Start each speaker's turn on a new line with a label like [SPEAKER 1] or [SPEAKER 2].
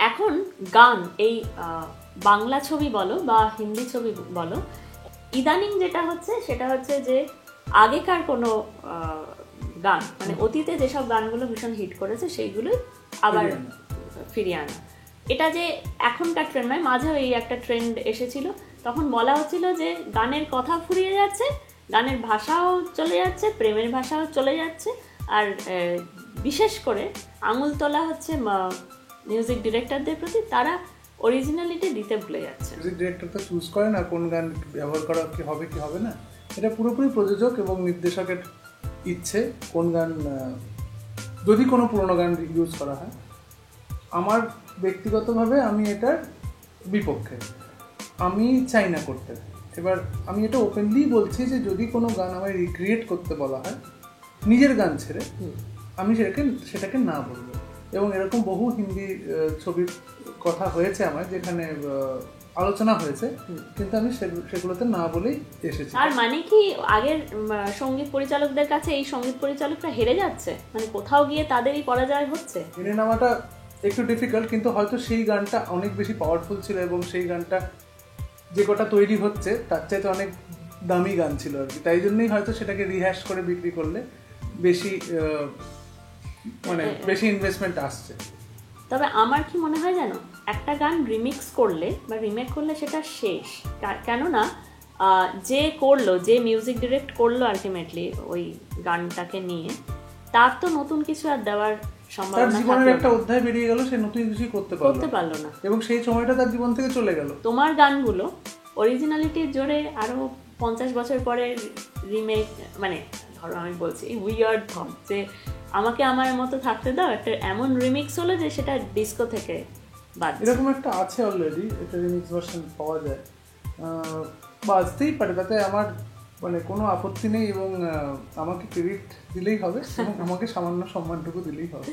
[SPEAKER 1] এখন গান এই বাংলা ছবি বলো বা হিন্দি ছবি বলো, ইদানিং যেটা হচ্ছে সেটা হচ্ছে যে আগেকার কোনো গান মানে অতীতে যেসব গানগুলো ভীষণ হিট করেছে সেইগুলোই আবার ফিরিয়ে আনা। এটা যে এখনকার ট্রেন্ড নয়, মাঝেও এই একটা ট্রেন্ড এসেছিল, তখন বলা হচ্ছিল যে গানের কথা ফুরিয়ে যাচ্ছে, গানের ভাষাও চলে যাচ্ছে, প্রেমের ভাষাও চলে যাচ্ছে, আর বিশেষ করে আঙুল তোলা হচ্ছে মিউজিক ডিরেক্টরদের প্রতি, তারা অরিজিনালিটি দিতে ভুলে যাচ্ছে।
[SPEAKER 2] মিউজিক ডিরেক্টর তো চুজ করে না কোন গান ব্যবহার করা কি হবে কি হবে না, এটা পুরোপুরি প্রযোজক এবং নির্দেশকের ইচ্ছে কোন গান, যদি কোনো পুরোনো গান ইউজ করা হয়। আমার ব্যক্তিগতভাবে আমি এটার বিপক্ষে, আমি চাই না করতে। এবার আমি এটা ওপেনলি বলছি যে যদি কোনো গান আমায় রিক্রিয়েট করতে বলা হয় নিজের গান ছেড়ে, আমি সেটাকে না বলবো। এবং এরকম বহু হিন্দি ছবির কথা হয়েছে আমার যেখানে আলোচনা হয়েছে, কিন্তু আমি সেগুলোতে না বলেই এসেছি।
[SPEAKER 1] আর মানে কি আগের সঙ্গীত পরিচালকদের কাছে এই সঙ্গীত পরিচালকরা হেরে যাচ্ছে, মানে কোথাও গিয়ে তাদেরই পরাজয় হচ্ছে।
[SPEAKER 2] হেরে নেওয়াটা একটু ডিফিকাল্ট, কিন্তু হয়তো সেই গানটা অনেক বেশি পাওয়ারফুল ছিল এবং সেই গানটা যে কটা তৈরি হচ্ছে তার চাইতে অনেক দামি গান ছিল আর কি। তাই জন্যই হয়তো সেটাকে রিহ্যাশ করে বিক্রি করলে বেশি মানে বেশি ইনভেস্টমেন্ট আসছে।
[SPEAKER 1] তবে আমার কি মনে হয় জানো, একটা গান রিমিক্স করলে বা রিমেক করলে সেটা শেষ। কেননা যে করলো, যে মিউজিক ডিরেক্ট করলো আলটিমেটলি ওই গানটাকে নিয়ে, তার তো নতুন কিছু আর দেওয়ার সম্ভাবনা,
[SPEAKER 2] তার জীবনের একটা অধ্যায় বেরিয়ে গেল, সে নতুন কিছু করতে পারলো না এবং সেই সময়টা তার জীবন থেকে চলে গেল।
[SPEAKER 1] তোমার গানগুলো অরিজিনালিটির জোরে আরো 50 বছর পরে রিমেক, মানে ধরো আমি বলছি উইয়ার্ড থট যে আমাকে আমার মতো থাকতে দাও, একটা এমন রিমিক্স হলো যে সেটা ডিস্কো থেকে বাদ,
[SPEAKER 2] এরকম একটা আছে অলরেডি, এটা রিমিক্স ভার্সন পাওয়া যায়, বাজতেই পারে, তাতে আমার মানে কোনো আপত্তি নেই এবং আমাকে ক্রেডিট দিলেই হবে এবং আমাকে সামান্য সম্মানটুকু দিলেই হবে।